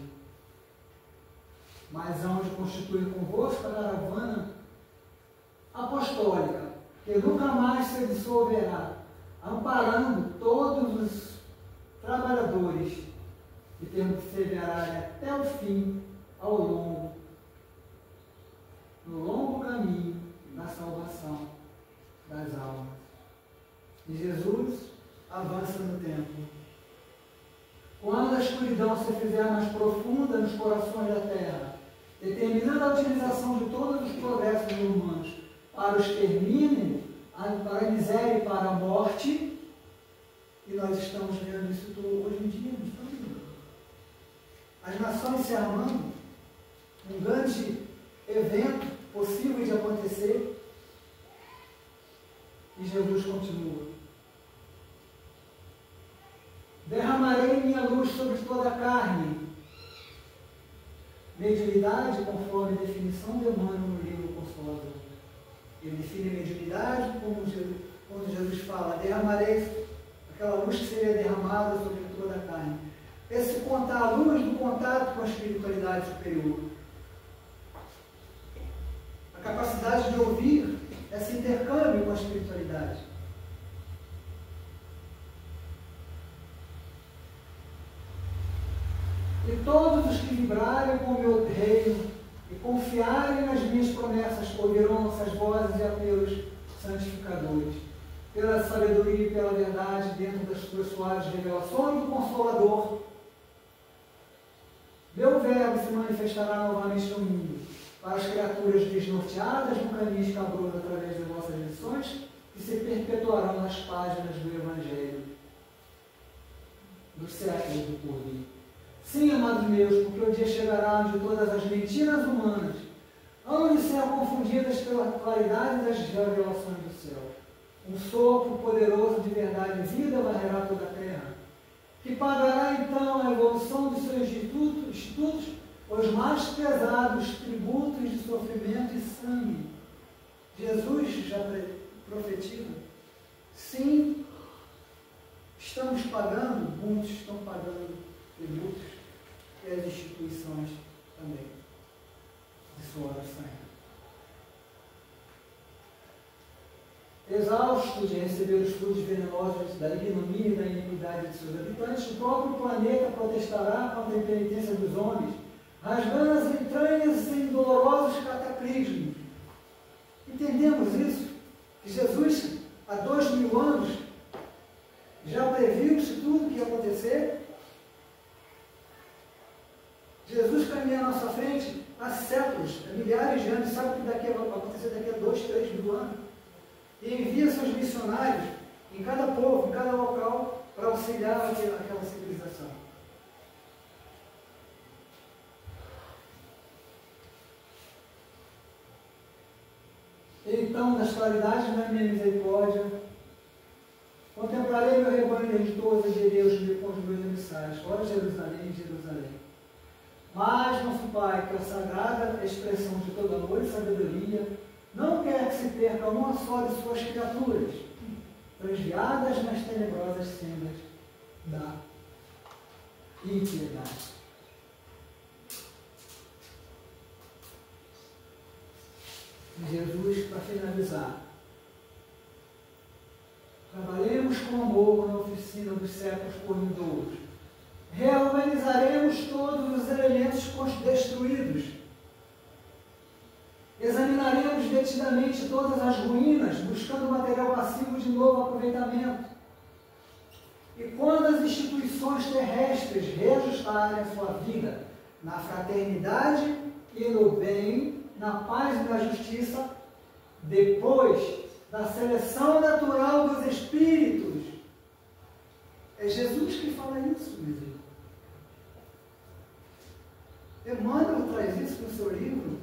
mas hão de constituir convosco a caravana apostólica, que nunca mais se dissolverá, amparando todos os trabalhadores e perseverarem até o fim no longo caminho da salvação das almas. E Jesus avança no tempo. Quando a escuridão se fizer mais profunda nos corações da terra, determinando a utilização de todos os progressos humanos para o extermínio, para a miséria e para a morte, e nós estamos vendo isso hoje em dia, não estamos vendo? As nações se armando, um grande evento possível de acontecer, e Jesus continua: derramarei minha luz sobre toda a carne. Mediunidade, conforme a definição de Emmanuel no livro Consolador. Ele define a mediunidade quando Jesus fala, derramarei aquela luz que seria derramada sobre toda a carne. A luz do contato com a espiritualidade superior. A capacidade de ouvir esse intercâmbio com a espiritualidade. E todos os que vibrarem com o meu reino e confiarem nas minhas promessas ouvirão essas vozes e apelos santificadores. Pela sabedoria e pela verdade, dentro das suas suaves revelações do Consolador, meu verbo se manifestará novamente no mundo, para as criaturas desnorteadas no caminho escabroso através das vossas lições, que se perpetuarão nas páginas do Evangelho dos séculos do porvir. Sim, amados meus, porque o dia chegará onde todas as mentiras humanas hão de ser confundidas pela claridade das revelações do céu. Um sopro poderoso de verdade e vida varrerá toda a terra, que pagará então a evolução dos seus institutos os mais pesados tributos de sofrimento e sangue. Jesus já profetiza. Sim, estamos pagando, muitos estão pagando tributos, e as instituições também, de suor e sangue. Exausto de receber os frutos venenosos da ignomínia e da iniquidade de seus habitantes, o próprio planeta protestará contra a impenitência dos homens, rasgando as entranhas em dolorosos cataclismos. Entendemos isso? Que Jesus, há 2000 anos, já previu isso tudo que ia acontecer? Jesus caminha à nossa frente há séculos, há milhares de anos, sabe o que vai acontecer daqui a 2, 3 mil anos? E envia seus missionários em cada povo, em cada local, para auxiliar aquela civilização. Então, nas claridades da minha misericórdia, contemplarei meu rebanho religioso de Deus com os meus emissários. Ó Jerusalém, Jerusalém. Mas, nosso Pai, que é a sagrada expressão de todo amor e sabedoria, não quer que se perca uma só de suas criaturas, transviadas nas tenebrosas sendas da impiedade. Jesus, para finalizar, trabalhemos com amor na oficina dos séculos vindouros. Reorganizaremos todos os elementos destruídos. Examinaremos detidamente todas as ruínas, buscando material passivo de novo aproveitamento. E quando as instituições terrestres reajustarem a sua vida na fraternidade e no bem, na paz e na justiça, depois da seleção natural dos espíritos. É Jesus que fala isso, meu Deus. Emmanuel traz isso no seu livro,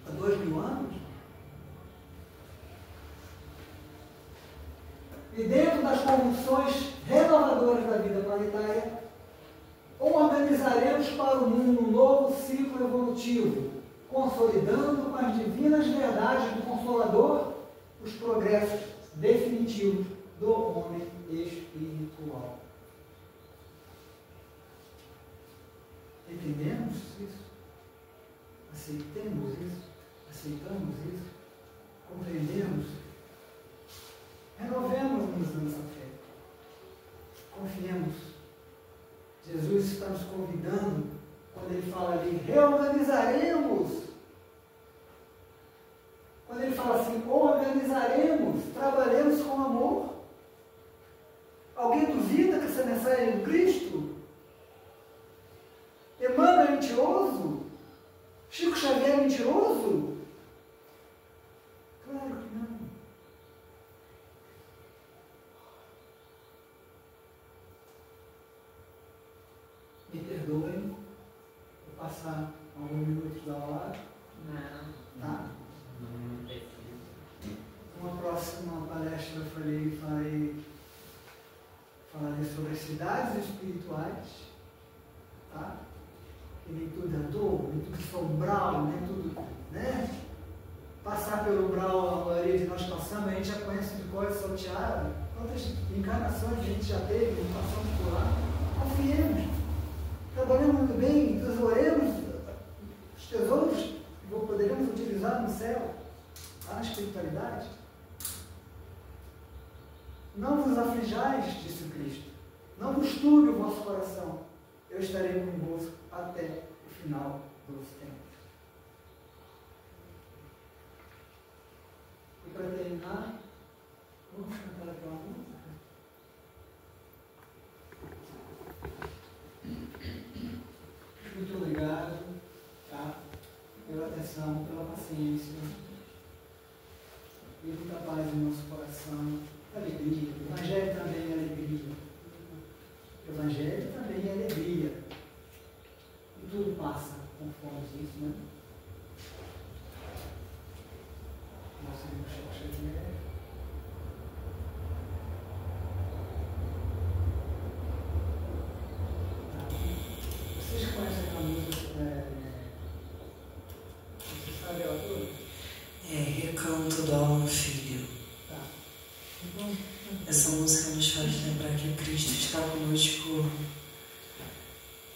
há 2000 anos. E dentro das convulsões renovadoras da vida planetária, organizaremos para o mundo um novo ciclo evolutivo, consolidando com as divinas verdades do Consolador os progressos definitivos do homem espiritual. Entendemos isso? Aceitemos isso? Aceitamos isso? Compreendemos? Renovemos-nos nossa fé. Confiemos. Jesus está nos convidando, quando ele fala ali, reorganizaremos. Quando ele fala assim, organizaremos, trabalhemos com amor. Alguém duvida que essa mensagem é do Cristo? Emmanuel é mentiroso? Chico Xavier é mentiroso? Claro que não. Me perdoem, vou passar alguns minutos da hora. Não. Tá? Uma próxima palestra eu falarei sobre as cidades espirituais. que nem tudo é dor, nem tudo é umbral, nem tudo, né? Passar pelo umbral, a maioria de nós passamos, a gente já conhece de cor salteado. Quantas encarnações a gente já teve, passamos por lá. Confiemos, trabalhamos muito bem, tesouremos os tesouros que poderemos utilizar no céu, lá na espiritualidade. Não vos aflijais, disse o Cristo. Não vos turbe o vosso coração. Eu estarei convosco até o final dos tempos. E para terminar, vamos cantar aquela música. Muito obrigado, tá? Pela atenção, pela paciência. E muita paz no nosso coração. Alegria. O Evangelho também é alegria. O Evangelho também é alegria. E tudo passa conforme isso, né? Nosso irmão Chico Xavier. Vocês conhecem aquela música? Você sabe ela toda? É Recanto do Alma Filho. Tá. Então, essa música nos faz lembrar que o Cristo está conosco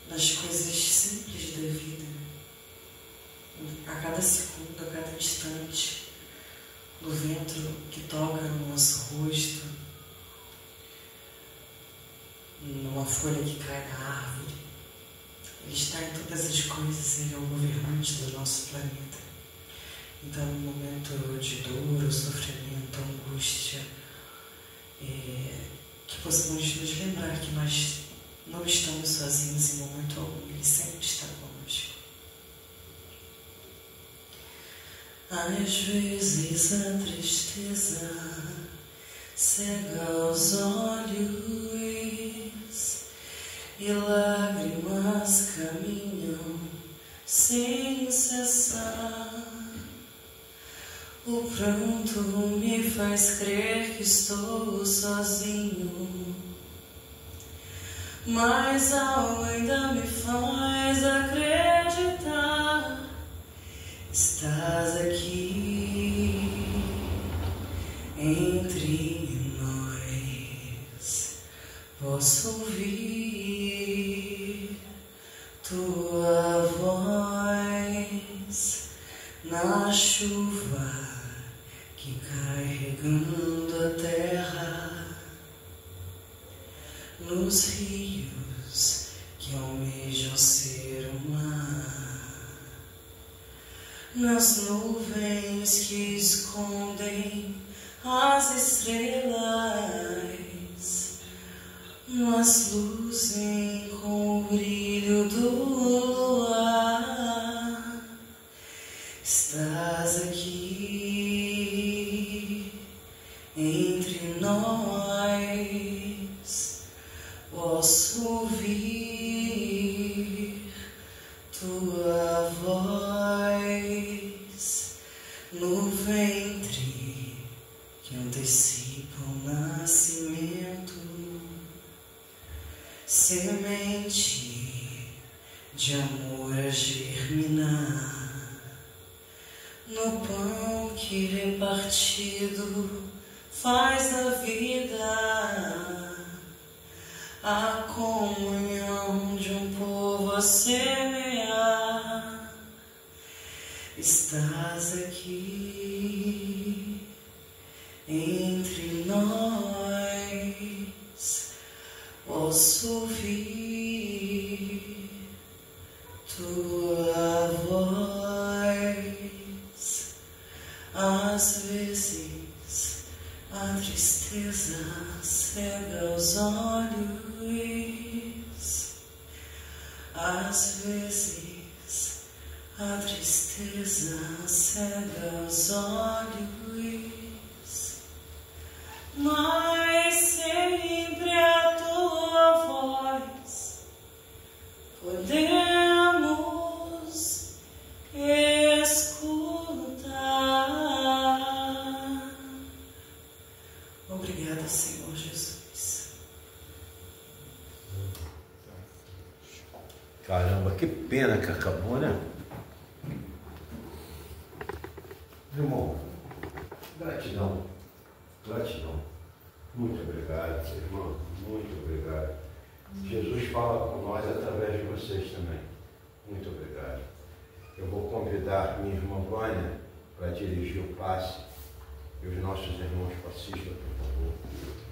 nas coisas simples da vida, a cada segundo, a cada instante, no vento que toca no nosso rosto, numa folha que cai na árvore. Ele está em todas as coisas, Ele é o governante do nosso planeta. Então, no momento de dor, sofrimento, angústia, que possamos nos lembrar que nós não estamos sozinhos em momento algum, Ele sempre está conosco. Às vezes a tristeza cega os olhos e lágrimas caminham sem cessar. O pranto me faz crer que estou sozinho, mas a alma ainda me faz acreditar. Estás aqui entre nós, posso ouvir tua voz na chuva que cai regando a terra, nos rios que almejam ser o mar, nas nuvens que escondem as estrelas, nas luzes com o brilho do luar. Estás aqui entre nós, posso ouvir tua voz no ventre que antecipa o nascimento, semente de amor a germinar. No pão que repartido faz a vida, a comunhão de um povo a semear. Estás aqui entre nós, posso ouvir tua voz. Às vezes a tristeza cega os olhos, às vezes a tristeza cega os olhos, mas sempre a tua voz podemos escutar. Obrigada, Senhor Jesus. Caramba, que pena que acabou, né? Irmão, gratidão, gratidão. Muito obrigado, irmão, muito obrigado. Jesus fala com nós através de vocês também. Muito obrigado. Eu vou convidar minha irmã Vânia para dirigir o passe e os nossos irmãos passistas, por favor.